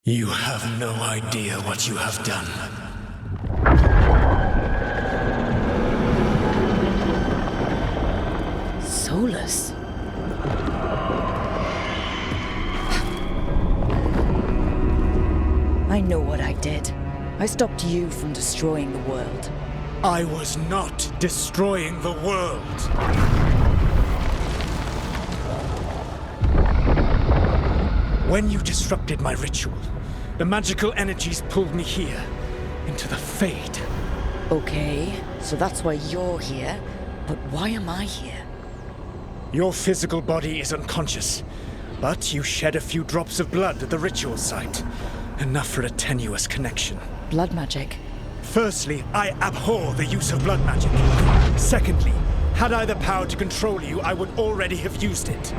You have no idea what you have done. Solus? I know what I did. I stopped you from destroying the world. I was not destroying the world. When you disrupted my ritual, the magical energies pulled me here, into the Fade. Okay, so that's why you're here. But why am I here? Your physical body is unconscious, but you shed a few drops of blood at the ritual site. Enough for a tenuous connection. Blood magic? Firstly, I abhor the use of blood magic. Secondly, had I the power to control you, I would already have used it.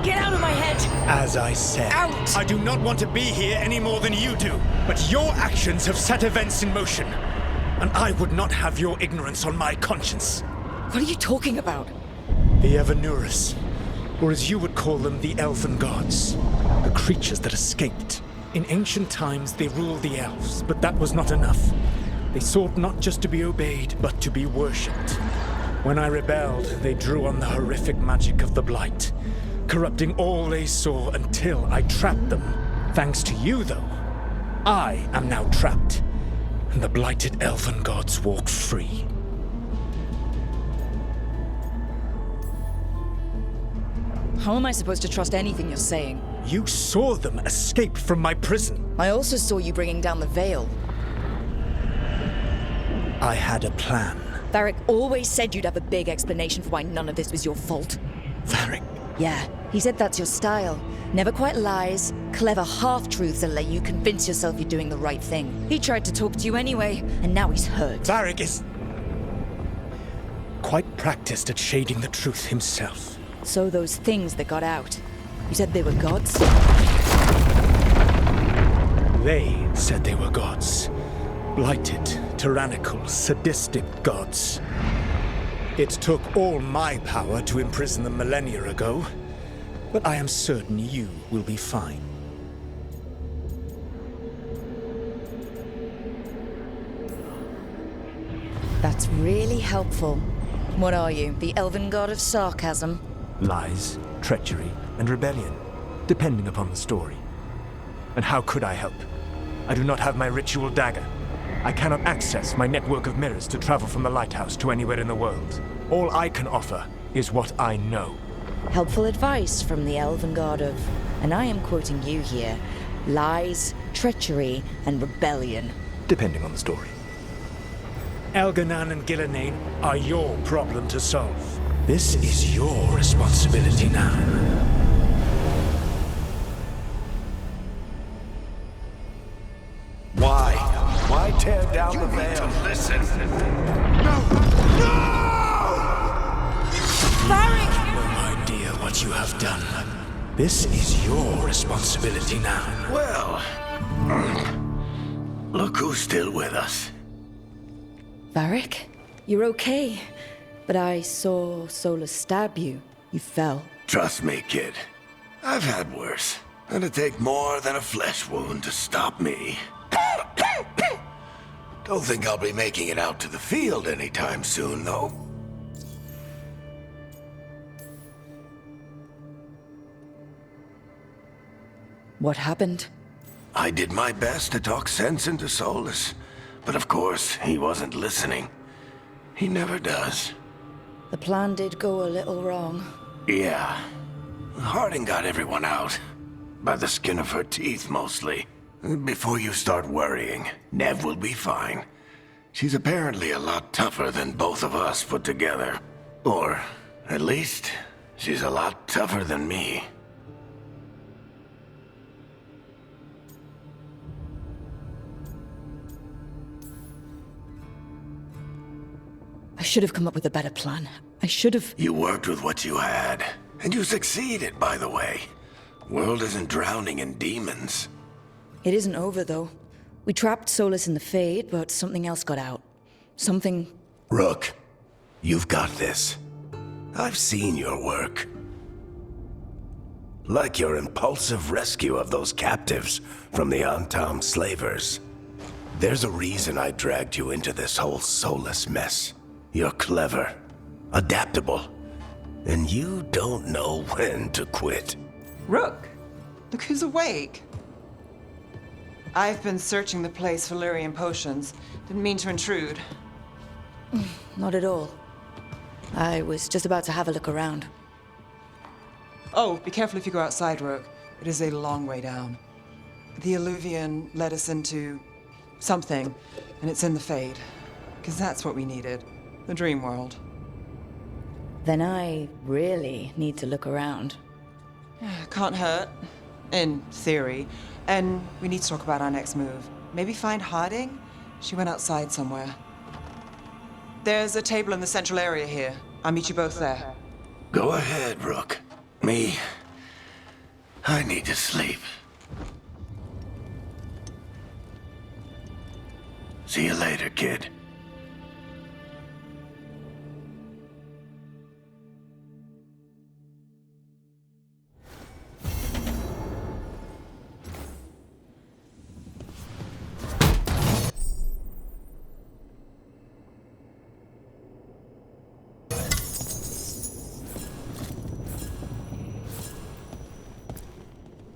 Get out of my head! As I said, Out! I do not want to be here any more than you do. But your actions have set events in motion. And I would not have your ignorance on my conscience. What are you talking about? The Evanurus, or as you would call them, the Elven Gods. The creatures that escaped. In ancient times, they ruled the elves, but that was not enough. They sought not just to be obeyed, but to be worshipped. When I rebelled, they drew on the horrific magic of the Blight, corrupting all they saw until I trapped them. Thanks to you, though, I am now trapped, and the blighted Elven Gods walk free. How am I supposed to trust anything you're saying? You saw them escape from my prison. I also saw you bringing down the veil. I had a plan. Varric always said you'd have a big explanation for why none of this was your fault. Varric. Yeah, he said that's your style. Never quite lies, clever half-truths that let you convince yourself you're doing the right thing. He tried to talk to you anyway, and now he's hurt. Varric is quite practiced at shading the truth himself. So those things that got out, you said they were gods? They said they were gods. Blighted, tyrannical, sadistic gods. It took all my power to imprison them millennia ago, but I am certain you will be fine. That's really helpful. What are you, the elven god of sarcasm? Lies, treachery, and rebellion, depending upon the story. And how could I help? I do not have my ritual dagger. I cannot access my network of mirrors to travel from the lighthouse to anywhere in the world. All I can offer is what I know. Helpful advice from the elven god of, and I am quoting you here, lies, treachery, and rebellion. Depending on the story. Elganan and Gillenane are your problem to solve. This is your responsibility now. Why? Why tear down the veil? Listen. Varric! No idea what you have done. This is your responsibility now. Well, look who's still with us. Varric, you're okay. But I saw Solus stab you. You fell. Trust me, kid. I've had worse. It'd take more than a flesh wound to stop me. Don't think I'll be making it out to the field anytime soon, though. What happened? I did my best to talk sense into Solus, but of course, he wasn't listening. He never does. The plan did go a little wrong. Yeah. Harding got everyone out. By the skin of her teeth, mostly. Before you start worrying, Nev will be fine. She's apparently a lot tougher than both of us put together. Or, at least, she's a lot tougher than me. I should have come up with a better plan. I should have... You worked with what you had. And you succeeded, by the way. World isn't drowning in demons. It isn't over, though. We trapped Solus in the Fade, but something else got out. Something... Rook, You've got this. I've seen your work. Like your impulsive rescue of those captives from the Antam slavers. There's a reason I dragged you into this whole soulless mess. You're clever, adaptable, and you don't know when to quit. Rook, look who's awake. I've been searching the place for Lyrian potions. Didn't mean to intrude. Not at all. I was just about to have a look around. Oh, be careful if you go outside, Rook. It is a long way down. The Alluvian led us into something, and it's in the Fade. Because that's what we needed. The dream world. Then I really need to look around. Can't hurt. In theory. And we need to talk about our next move. Maybe find Harding? She went outside somewhere. There's a table in the central area here. I'll meet you both there. Go ahead, Rook. Me, I need to sleep. See you later, kid.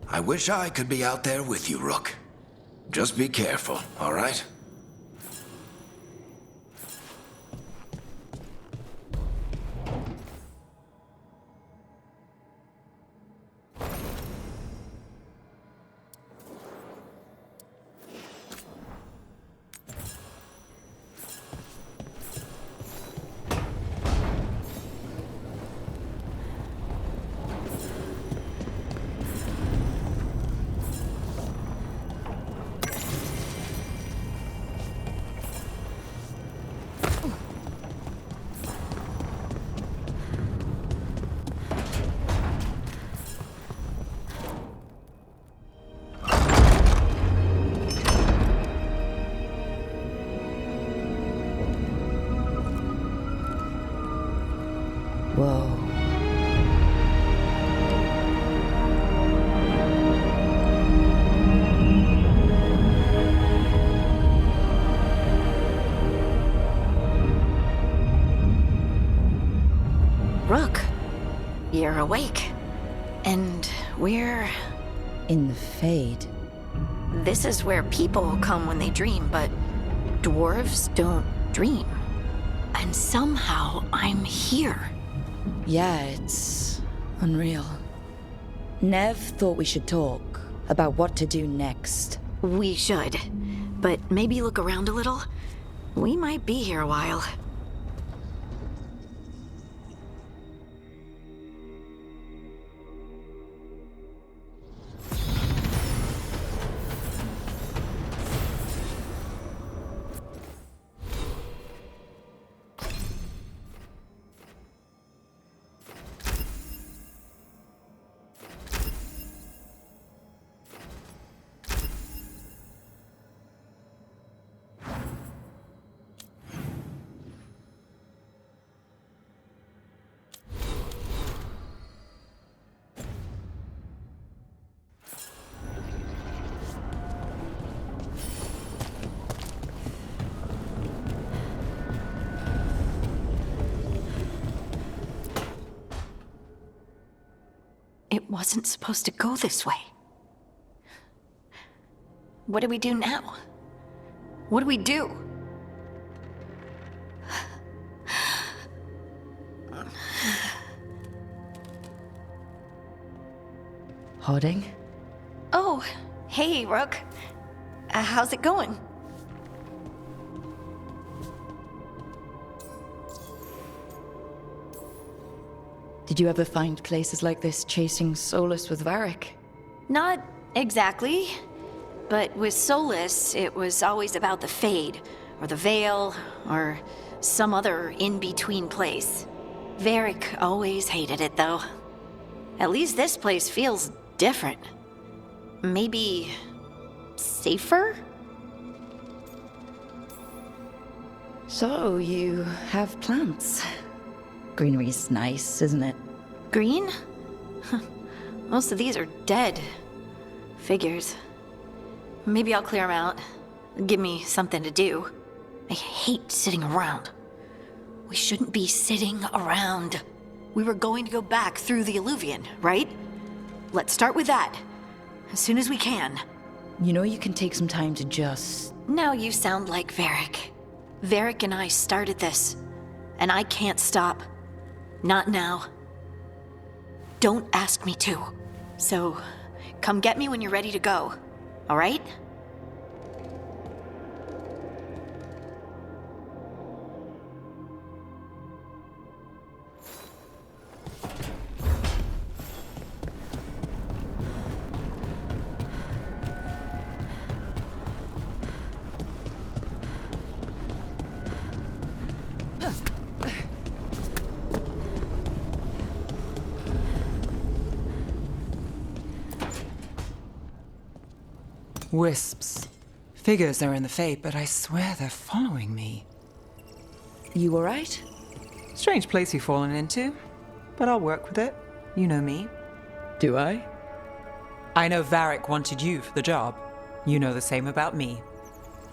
I wish I could be out there with you, Rook. Just be careful, all right? Whoa. Rook, you're awake. And we're... In the Fade. This is where people come when they dream, but dwarves don't dream. And somehow I'm here. Yeah, it's unreal. Nev thought we should talk about what to do next. We should. But maybe look around a little. We might be here a while. It wasn't supposed to go this way. What do we do now? What do we do? Harding? Oh, hey, Rook. How's it going? Did you ever find places like this chasing Solus with Varric? Not exactly. But with Solus, it was always about the Fade, or the Veil, or some other in-between place. Varric always hated it, though. At least this place feels different. Maybe... safer? So, you have plants. Greenery's nice, isn't it? Green? Most of these are dead. Figures. Maybe I'll clear them out. Give me something to do. I hate sitting around. We shouldn't be sitting around. We were going to go back through the Alluvion, right? Let's start with that. As soon as we can. You know you can take some time to just... Now you sound like Varric. Varric and I started this. And I can't stop. Not now. Don't ask me to. So, come get me when you're ready to go. All right? Wisps. Figures are in the Fate, but I swear they're following me. You alright? Strange place you've fallen into, but I'll work with it. You know me. Do I? I know Varric wanted you for the job. You know the same about me.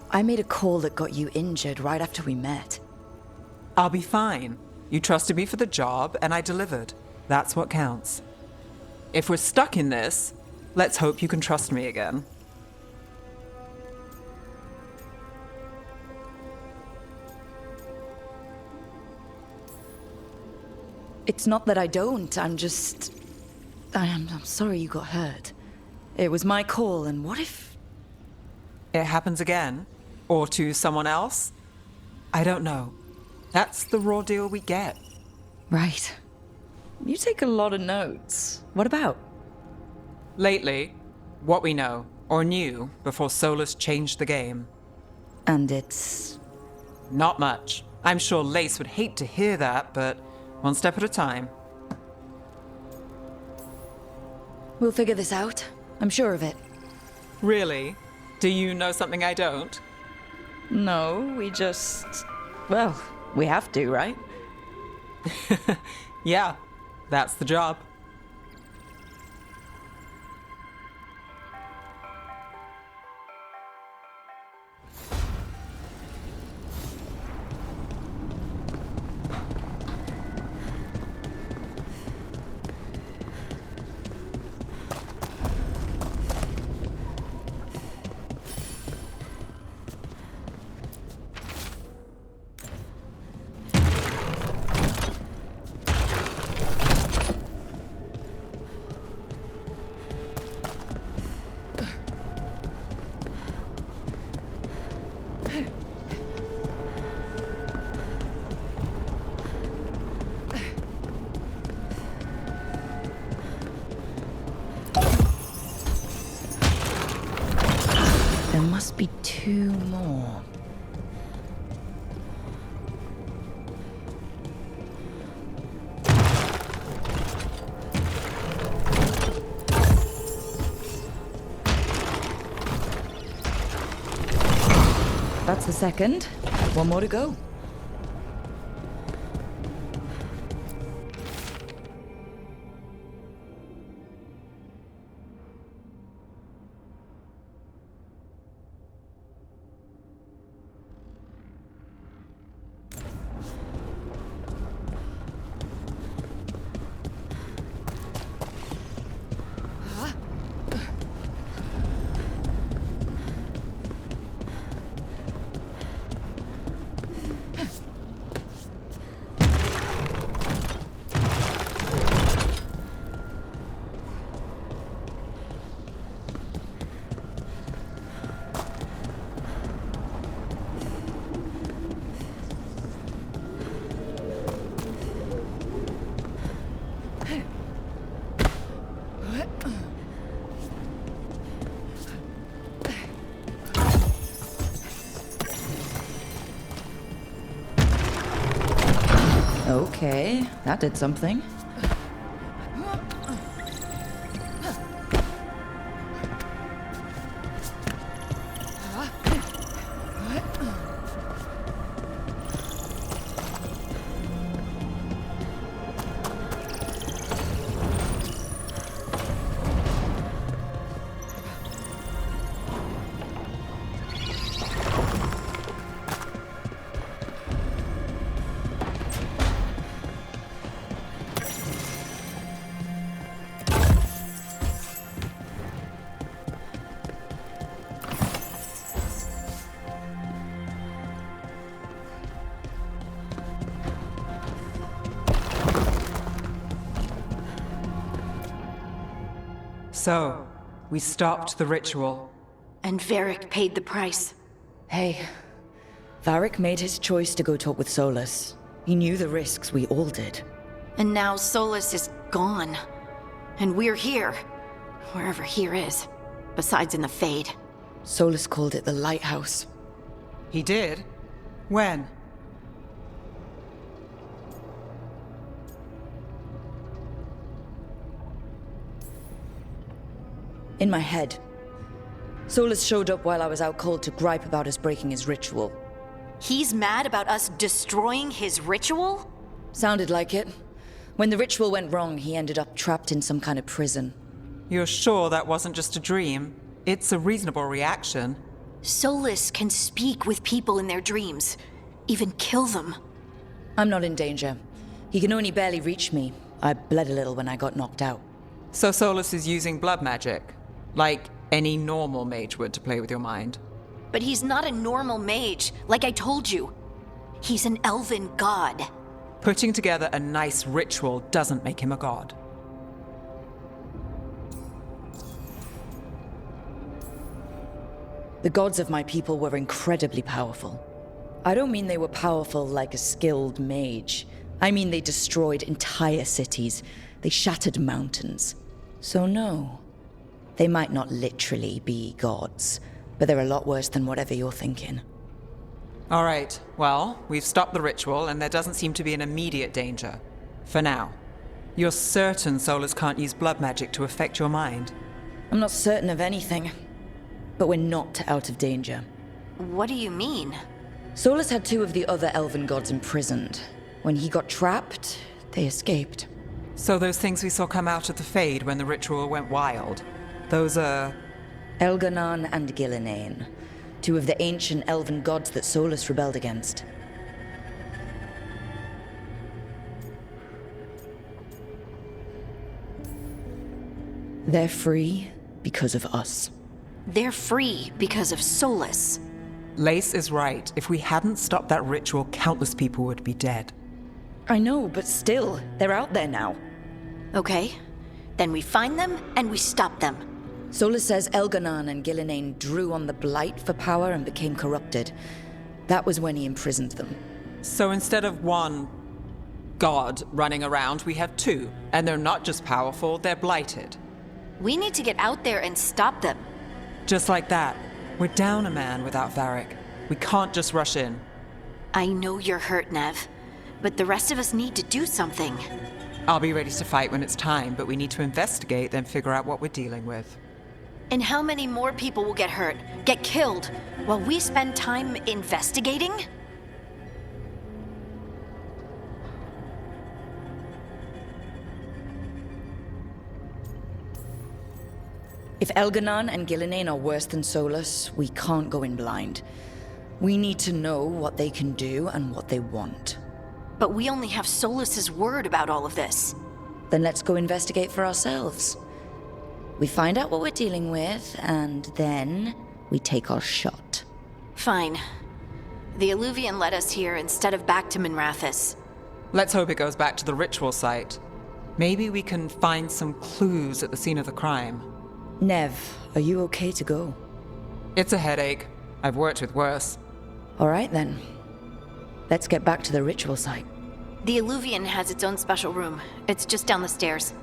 I made a call that got you injured right after we met. I'll be fine. You trusted me for the job, and I delivered. That's what counts. If we're stuck in this, let's hope you can trust me again. It's not that I don't, I'm sorry you got hurt. It was my call, and what if... It happens again? Or to someone else? I don't know. That's the raw deal we get. Right. You take a lot of notes. What about? Lately, what we know, or knew, before Solus changed the game. And it's... Not much. I'm sure Lace would hate to hear that, but one step at a time. We'll figure this out. I'm sure of it. Really? Do you know something I don't? No, we just... Well, we have to, right? Yeah, that's the job. There must be two more. That's the second. One more to go. Okay, that did something. So, we stopped the ritual. And Varric paid the price. Hey, Varric made his choice to go talk with Solus. He knew the risks, we all did. And now Solus is gone. And we're here. Wherever here is. Besides in the Fade. Solus called it the Lighthouse. He did? When? In my head. Solus showed up while I was out cold to gripe about us breaking his ritual. He's mad about us destroying his ritual? Sounded like it. When the ritual went wrong, he ended up trapped in some kind of prison. You're sure that wasn't just a dream? It's a reasonable reaction. Solus can speak with people in their dreams. Even kill them. I'm not in danger. He can only barely reach me. I bled a little when I got knocked out. So Solus is using blood magic? Like any normal mage would to play with your mind? But he's not a normal mage, like I told you. He's an elven god. Putting together a nice ritual doesn't make him a god. The gods of my people were incredibly powerful. I don't mean they were powerful like a skilled mage. I mean they destroyed entire cities. They shattered mountains. So no, they might not literally be gods, but they're a lot worse than whatever you're thinking. All right, well, we've stopped the ritual and there doesn't seem to be an immediate danger. For now. You're certain Solus can't use blood magic to affect your mind? I'm not certain of anything, but we're not out of danger. What do you mean? Solus had two of the other elven gods imprisoned. When he got trapped, they escaped. So those things we saw come out of the Fade when the ritual went wild, those are... Elganon and Gillinane, two of the ancient elven gods that Solus rebelled against. They're free because of us. They're free because of Solus. Lace is right. If we hadn't stopped that ritual, countless people would be dead. I know, but still, they're out there now. Okay, then we find them and we stop them. Solus says Elganon and Gillinane drew on the Blight for power and became corrupted. That was when he imprisoned them. So instead of one god running around, we have two. And they're not just powerful, they're blighted. We need to get out there and stop them. Just like that. We're down a man without Varric. We can't just rush in. I know you're hurt, Nev, but the rest of us need to do something. I'll be ready to fight when it's time, but we need to investigate, then figure out what we're dealing with. And how many more people will get hurt, get killed, while we spend time investigating? If Elganon and Gillinane are worse than Solus, we can't go in blind. We need to know what they can do and what they want. But we only have Solus's word about all of this. Then let's go investigate for ourselves. We find out what we're dealing with, and then we take our shot. Fine. The Illuvian led us here instead of back to Minrathous. Let's hope it goes back to the ritual site. Maybe we can find some clues at the scene of the crime. Nev, are you okay to go? It's a headache. I've worked with worse. All right then. Let's get back to the ritual site. The Illuvian has its own special room. It's just down the stairs.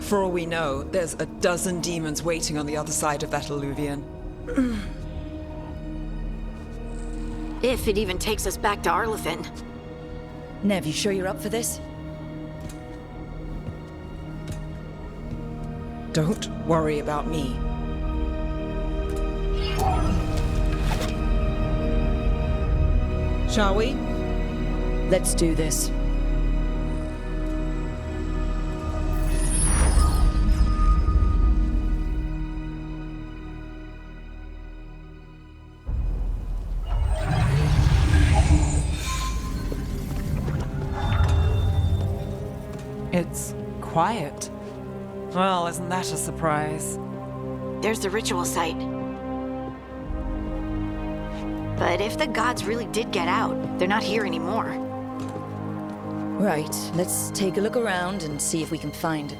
For all we know, there's a dozen demons waiting on the other side of that Illuvian. If it even takes us back to Arlefin. Nev, you sure you're up for this? Don't worry about me. Shall we? Let's do this. It's quiet. Well, isn't that a surprise? There's the ritual site. But if the gods really did get out, they're not here anymore. Right, let's take a look around and see if we can find it.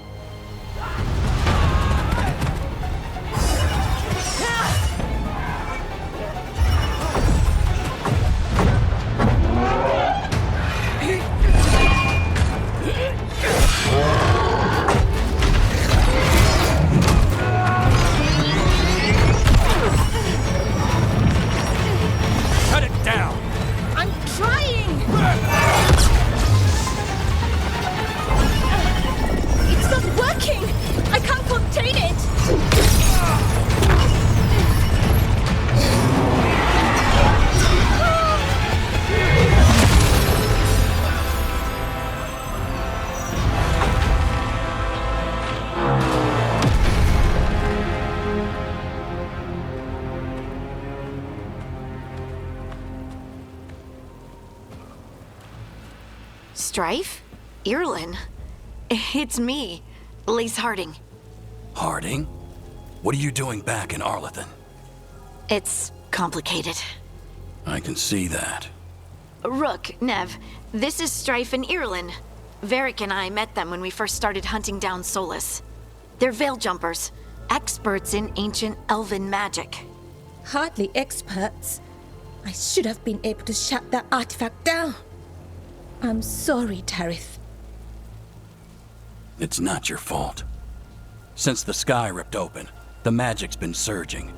Cut it down! I'm trying! It's not working! I can't contain it! Strife? Irlin? It's me, Lace Harding. Harding? What are you doing back in Arlethan? It's complicated. I can see that. Rook, Nev, this is Strife and Irlin. Varric and I met them when we first started hunting down Solus. They're veil jumpers, experts in ancient elven magic. Hardly experts. I should have been able to shut that artifact down. I'm sorry, Tarith. It's not your fault. Since the sky ripped open, the magic's been surging.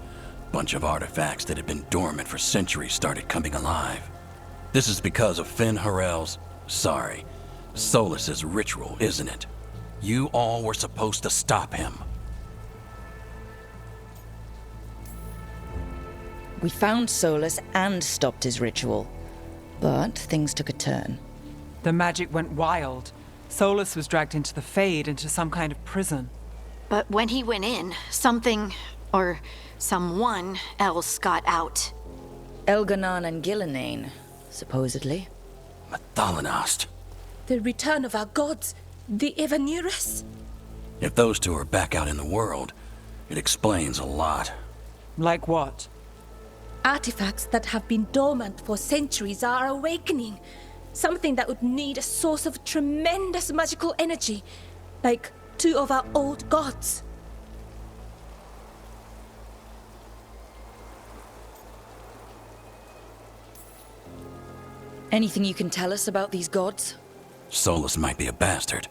Bunch of artifacts that had been dormant for centuries started coming alive. This is because of Finn Harel's, Solus's ritual, isn't it? You all were supposed to stop him. We found Solus and stopped his ritual, but things took a turn. The magic went wild. Solus was dragged into the Fade, into some kind of prison. But when he went in, something, or someone else got out. Elganon and Gillenane, supposedly. Mathalanost. The return of our gods, the Evanurus. If those two are back out in the world, it explains a lot. Like what? Artifacts that have been dormant for centuries are awakening. Something that would need a source of tremendous magical energy, like two of our old gods. Anything you can tell us about these gods? Solus might be a bastard,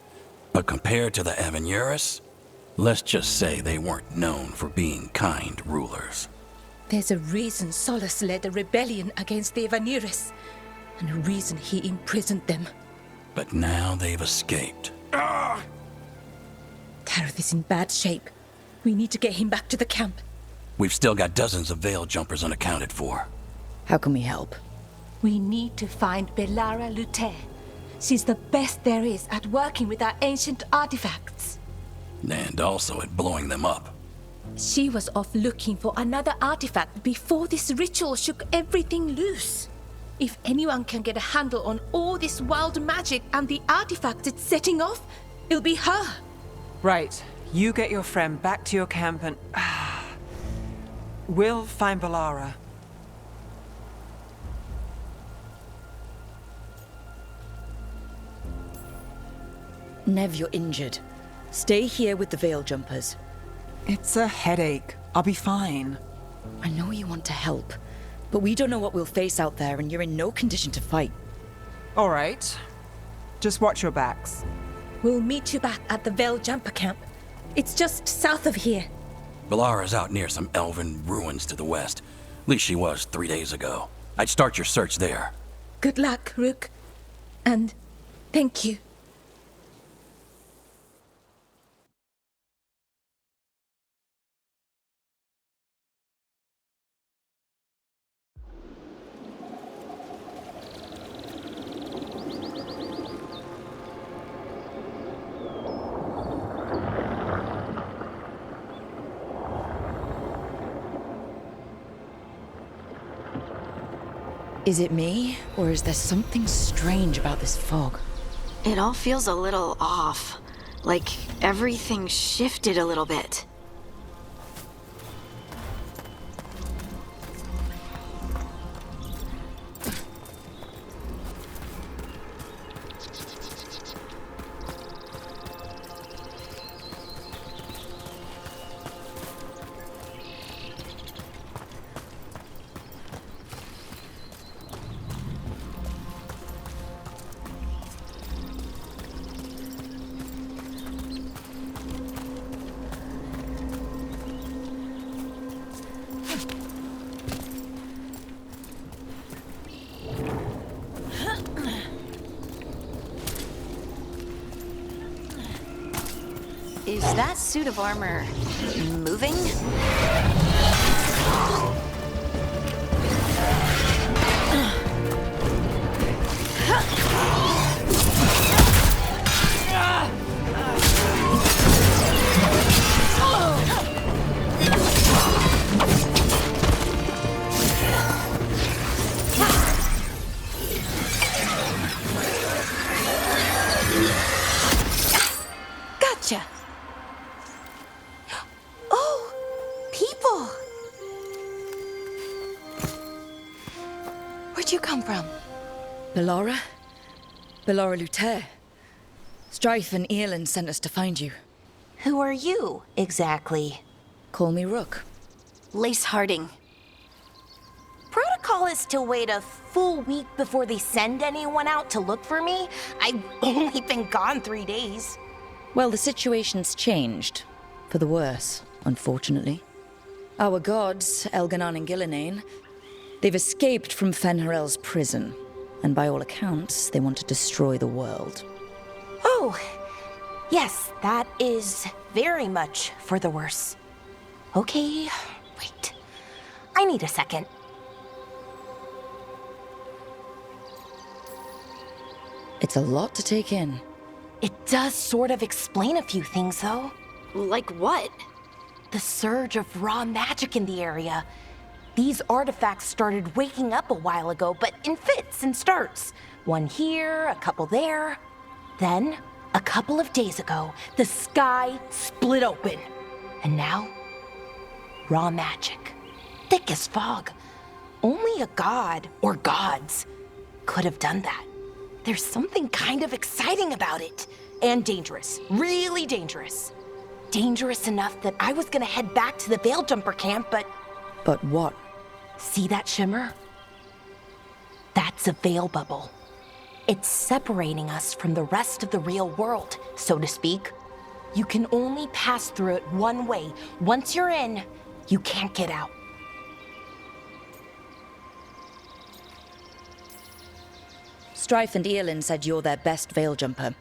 but compared to the Evanurus, let's just say they weren't known for being kind rulers. There's a reason Solus led a rebellion against the Evanurus, and a reason he imprisoned them. But now they've escaped. Tarith is in bad shape. We need to get him back to the camp. We've still got dozens of veil jumpers unaccounted for. How can we help? We need to find Belara Lute. She's the best there is at working with our ancient artifacts. And also at blowing them up. She was off looking for another artifact before this ritual shook everything loose. If anyone can get a handle on all this wild magic and the artifacts it's setting off, it'll be her. Right. You get your friend back to your camp and... we'll find Belara. Nev, you're injured. Stay here with the veil jumpers. It's a headache. I'll be fine. I know you want to help, but we don't know what we'll face out there, and you're in no condition to fight. All right. Just watch your backs. We'll meet you back at the Veil Jumper camp. It's just south of here. Belara's out near some elven ruins to the west. At least she was 3 days ago. I'd start your search there. Good luck, Rook. And thank you. Is it me, or is there something strange about this fog? It all feels a little off. Like everything shifted a little bit. Is that suit of armor moving? Gotcha. Oh, people. Where'd you come from? Bellara? Bellara Luther. Strife and Earlin sent us to find you. Who are you, exactly? Call me Rook. Lace Harding. Protocol is to wait a full week before they send anyone out to look for me. I've only been gone 3 days. Well, the situation's changed. For the worse, unfortunately. Our gods, Elganon and Gillinane, they've escaped from Fen'Harel's prison. And by all accounts, they want to destroy the world. Oh, yes, that is very much for the worse. Okay, wait. I need a second. It's a lot to take in. It does sort of explain a few things, though. Like what? The surge of raw magic in the area. These artifacts started waking up a while ago, but in fits and starts. One here, a couple there. Then, a couple of days ago, the sky split open. And now, raw magic. Thick as fog. Only a god, or gods, could have done that. There's something kind of exciting about it. And dangerous. Really dangerous. Dangerous enough that I was gonna head back to the Veilgjumper camp, but... But what? See that shimmer? That's a veil bubble. It's separating us from the rest of the real world, so to speak. You can only pass through it one way. Once you're in, you can't get out. Strife and Earlin said you're their best Veilgjumper.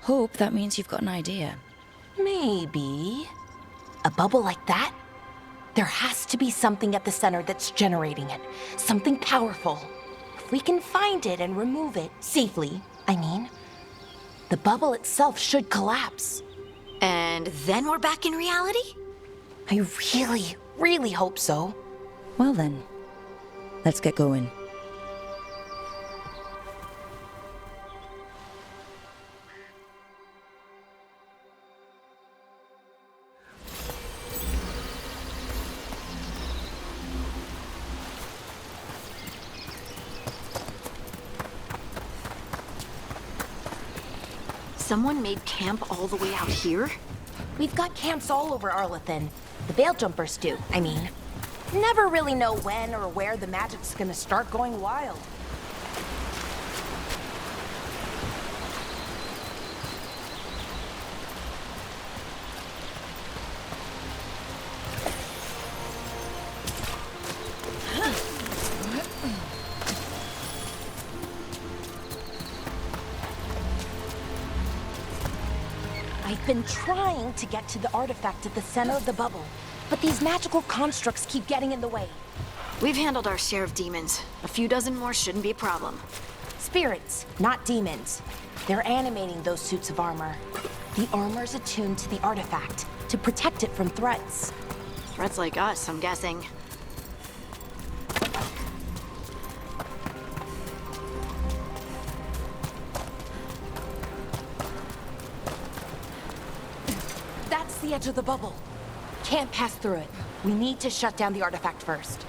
Hope that means you've got an idea. Maybe. A bubble like that? There has to be something at the center that's generating it. Something powerful. If we can find it and remove it, safely, I mean, the bubble itself should collapse. And then we're back in reality? I really, really hope so. Well then, let's get going. Someone made camp all the way out here? We've got camps all over Arlethan. The Veiljumpers do, I mean. Never really know when or where the magic's gonna start going wild. I've been trying to get to the artifact at the center of the bubble, but these magical constructs keep getting in the way. We've handled our share of demons. A few dozen more shouldn't be a problem. Spirits, not demons. They're animating those suits of armor. The armor's attuned to the artifact to protect it from threats. Threats like us, I'm guessing. edge of the bubble. Can't pass through it. We need to shut down the artifact first.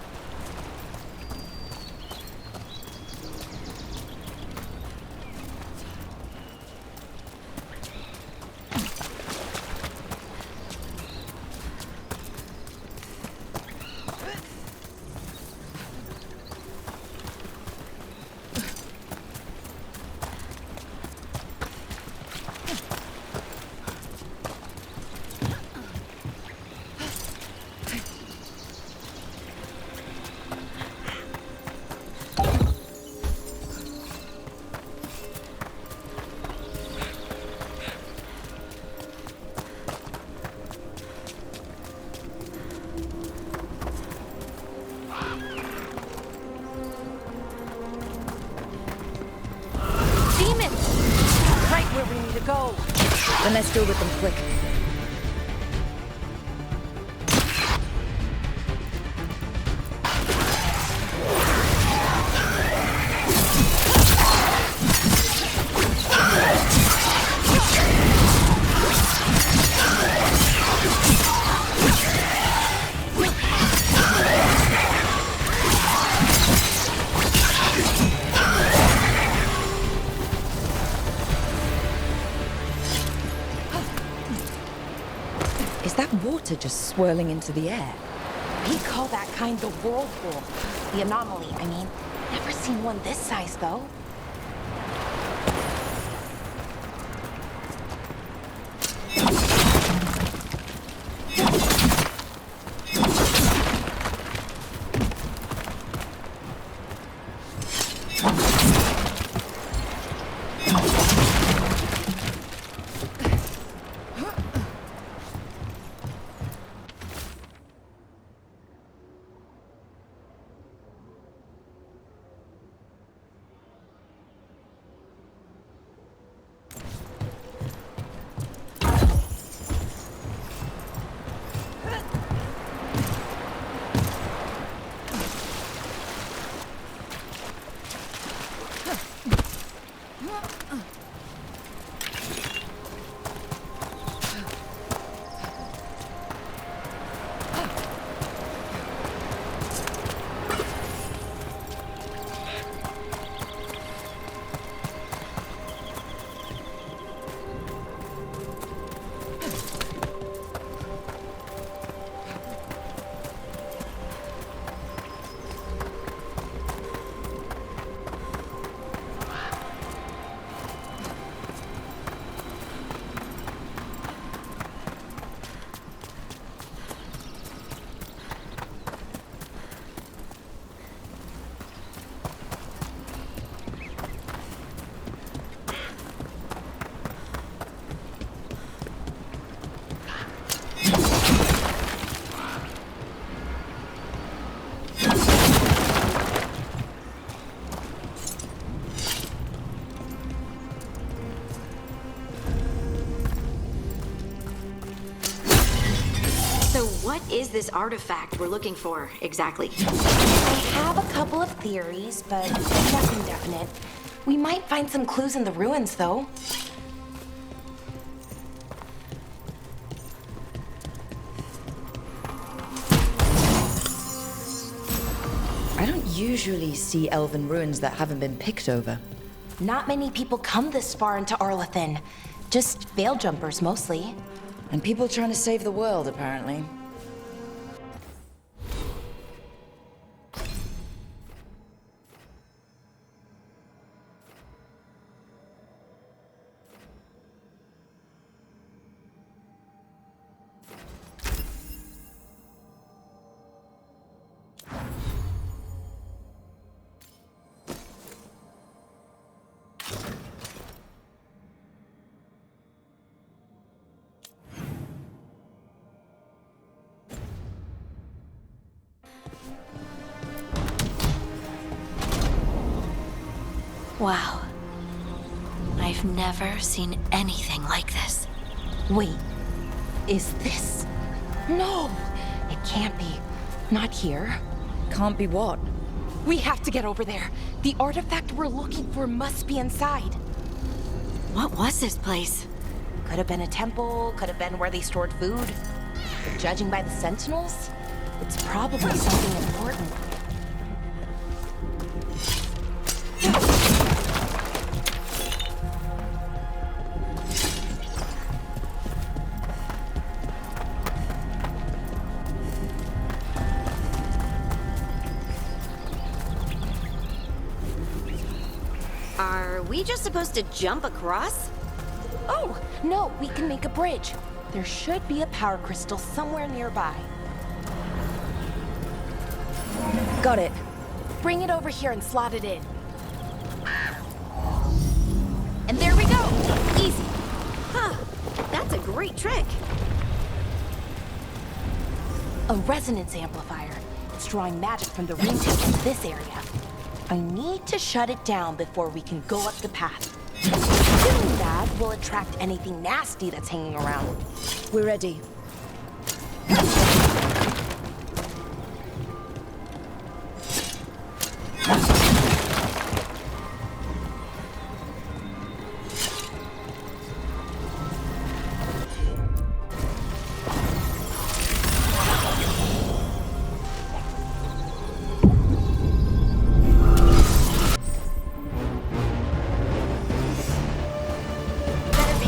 Where we need to go. Then let's deal with them quick. Is that water just swirling into the air? We call that kind the whirlpool. The anomaly, I mean. Never seen one this size, though. What is this artifact we're looking for, exactly? I have a couple of theories, but nothing definite. We might find some clues in the ruins, though. I don't usually see elven ruins that haven't been picked over. Not many people come this far into Arlathan. Just veil jumpers, mostly. And people trying to save the world, apparently. Wow. I've never seen anything like this. Wait, is this? No, it can't be. Not here. Can't be what? We have to get over there. The artifact we're looking for must be inside. What was this place? Could have been a temple, could have been where they stored food. But judging by the sentinels, it's probably something important. Are we just supposed to jump across? Oh, no, we can make a bridge. There should be a power crystal somewhere nearby. Got it. Bring it over here and slot it in. And there we go! Easy. Huh. That's a great trick. A resonance amplifier. It's drawing magic from the rune tech into this area. I need to shut it down before we can go up the path. Doing that will attract anything nasty that's hanging around. We're ready.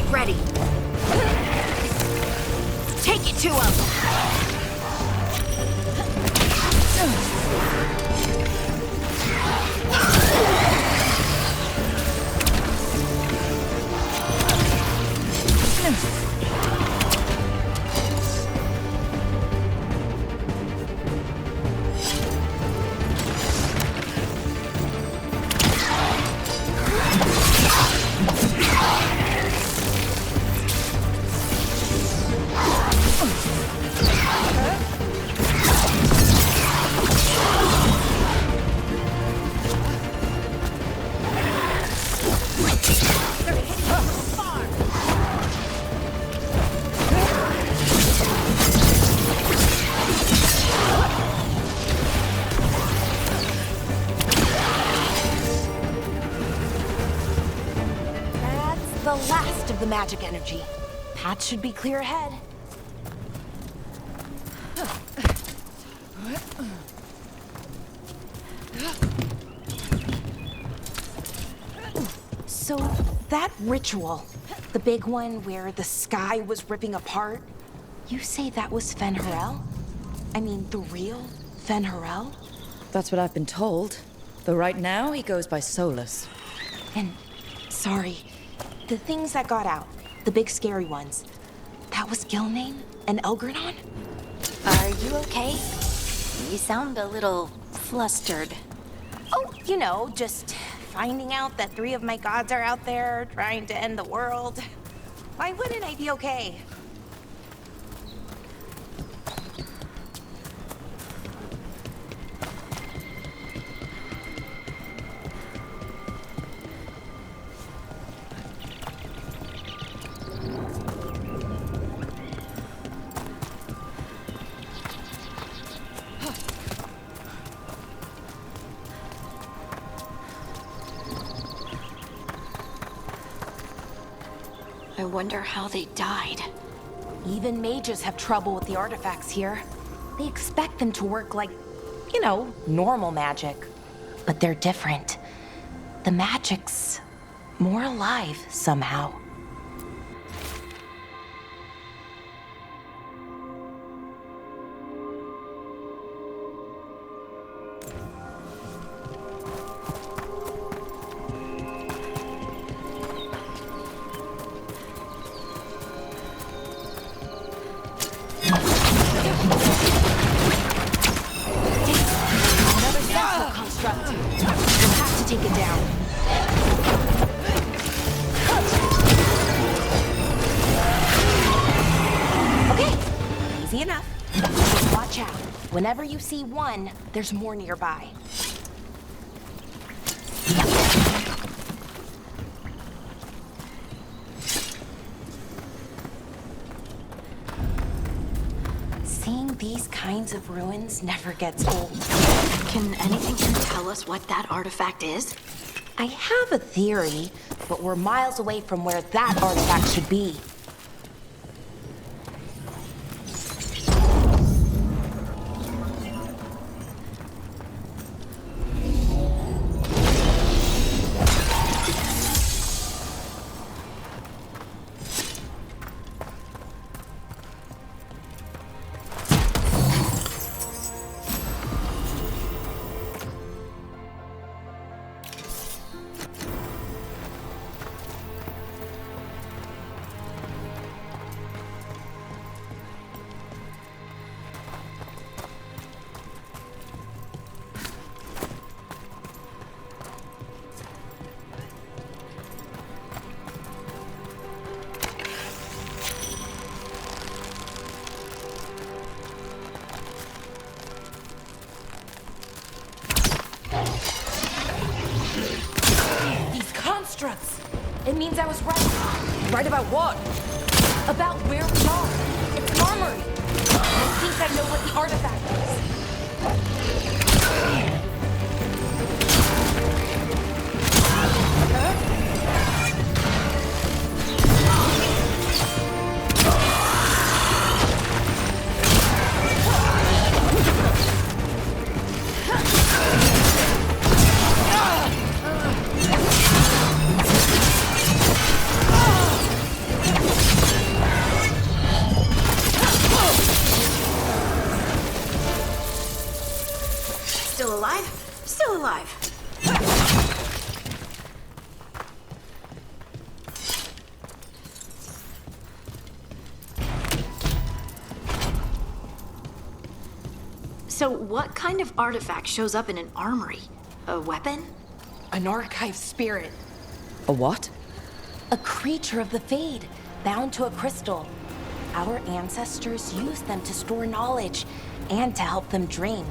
Ready. Take it to him. The last of the magic energy. Path should be clear ahead. So, that ritual, the big one where the sky was ripping apart, you say that was Fen'Harel? I mean, the real Fen'Harel? That's what I've been told. Though right now, he goes by Solus. And, sorry, the things that got out, the big scary ones, that was Gilnane and Elgranon? Are you okay? You sound a little flustered. Oh, you know, just finding out that 3 of my gods are out there trying to end the world. Why wouldn't I be okay? I wonder how they died. Even mages have trouble with the artifacts here. They expect them to work like, you know, normal magic. But they're different. The magic's more alive somehow. Another central construct. We'll have to take it down. Okay, easy enough. Just watch out. Whenever you see one, there's more nearby. Seeing these kinds of ruins never gets old. Can anything here tell us what that artifact is? I have a theory, but we're miles away from where that artifact should be. It means I was right. Right about what? About where we are. It's an armory. I think I know what the artifact is. Still alive? Still alive. So what kind of artifact shows up in an armory? A weapon? An archive spirit. A what? A creature of the Fade, bound to a crystal. Our ancestors used them to store knowledge and to help them dream.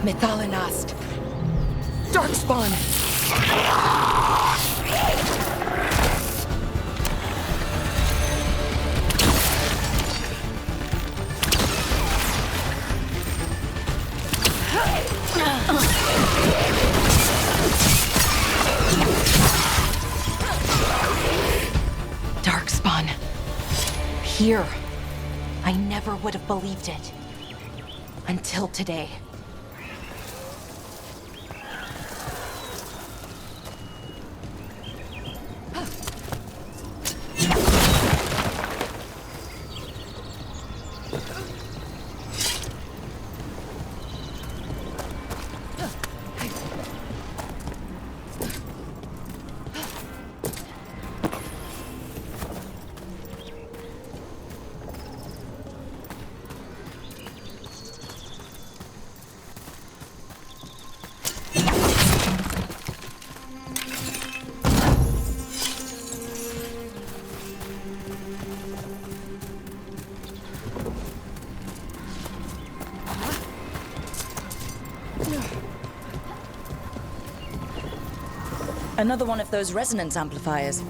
Methalinast. Darkspawn. Darkspawn. Here. I never would have believed it. Until today. Another one of those resonance amplifiers.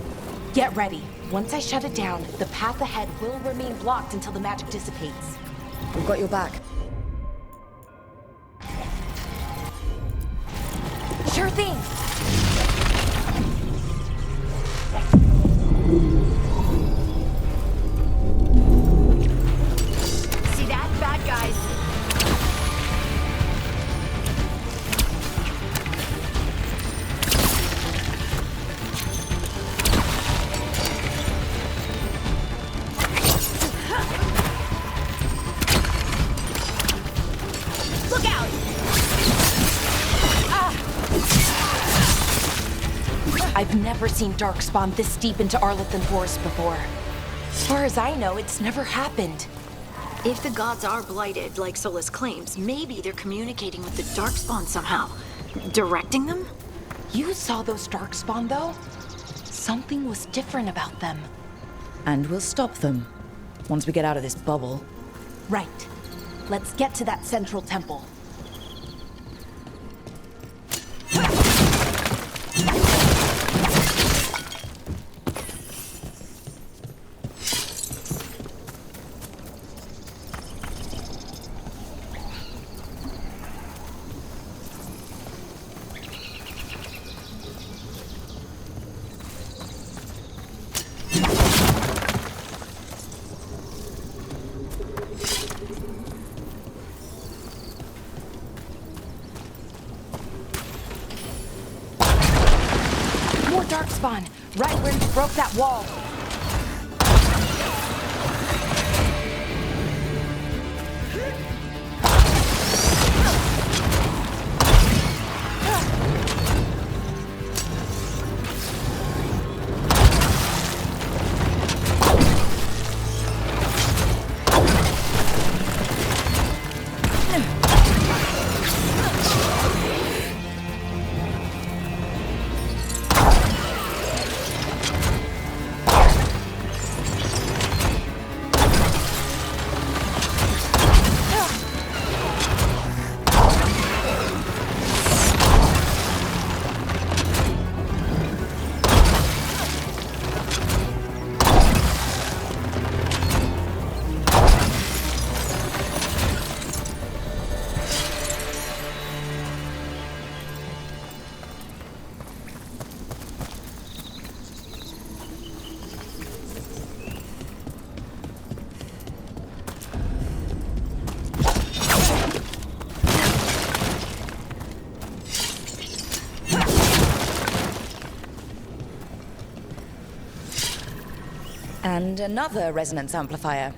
Get ready. Once I shut it down, the path ahead will remain blocked until the magic dissipates. We've got your back. Sure thing. See that? Bad guys. Look out! I've never seen Darkspawn this deep into Arlethan Forest before. As far as I know, it's never happened. If the gods are blighted, like Solus claims, maybe they're communicating with the Darkspawn somehow. Directing them? You saw those Darkspawn, though? Something was different about them. And we'll stop them. Once we get out of this bubble. Right. Let's get to that central temple. More Darkspawn, right where you broke that wall. And another resonance amplifier.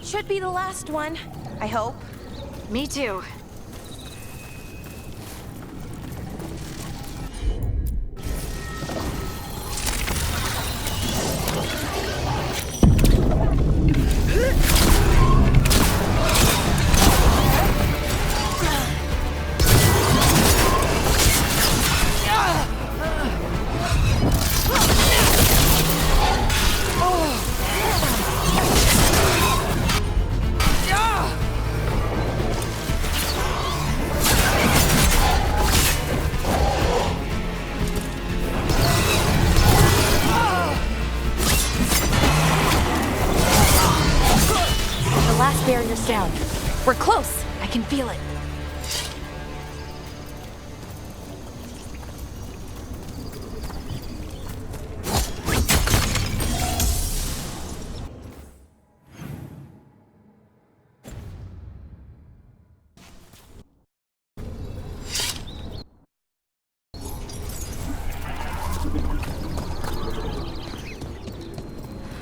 Should be the last one, I hope. Me too. Barrier's down. We're close. I can feel it.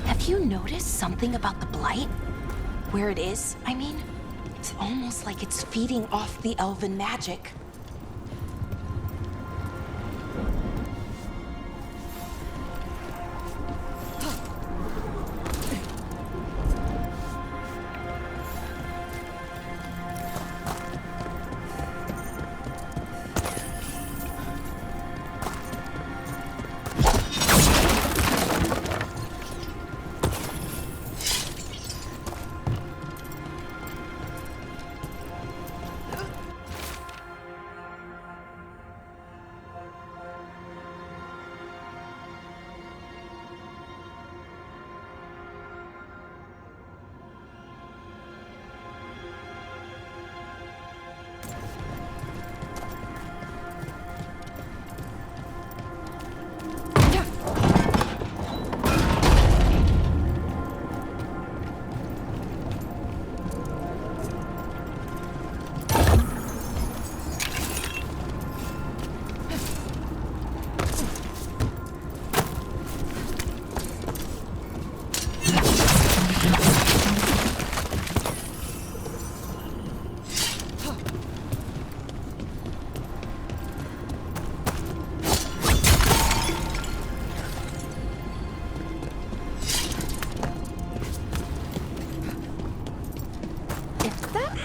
Have you noticed something about the blight? Where it is, I mean? It's almost like it's feeding off the elven magic.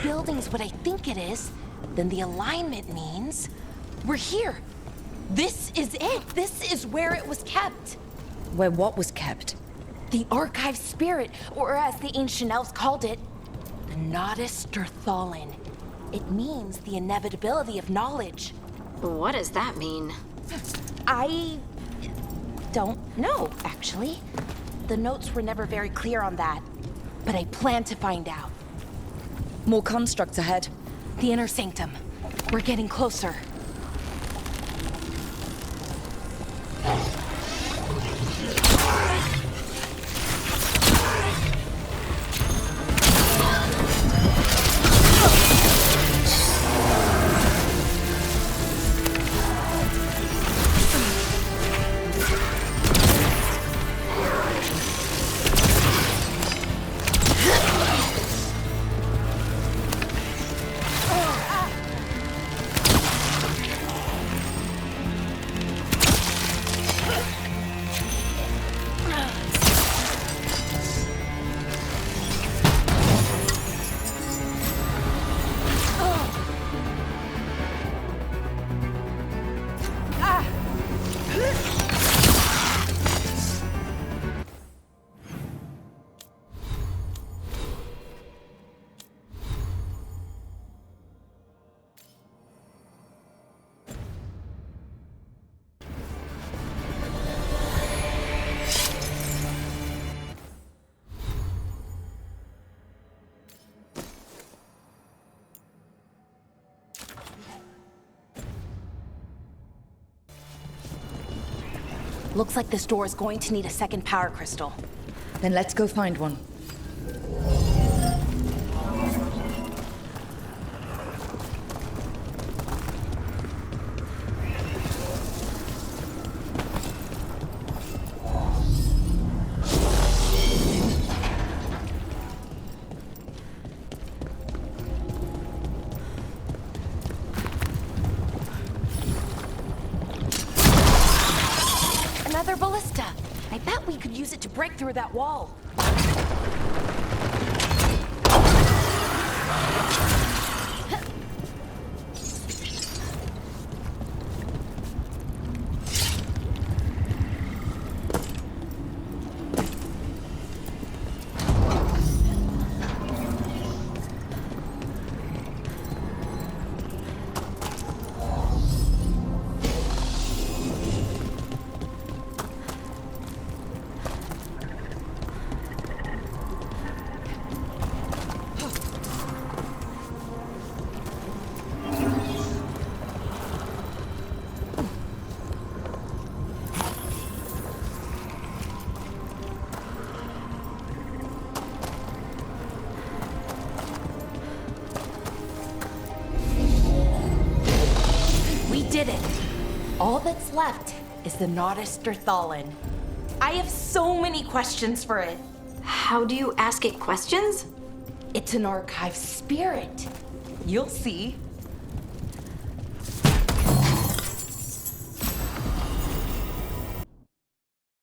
Building's what I think it is, then the alignment means we're here. This is it. This is where it was kept. Where what was kept? The archive spirit, or as the ancient elves called it, the Nodus Sturthalin. It means the inevitability of knowledge. What does that mean? I don't know, actually. The notes were never very clear on that, but I plan to find out. More constructs ahead. The inner sanctum. We're getting closer. Looks like this door is going to need a second power crystal. Then let's go find one. could use it to break through that wall. Did it. All that's left is the Nodus Derthalin. I have so many questions for it. How do you ask it questions? It's an archive spirit. You'll see.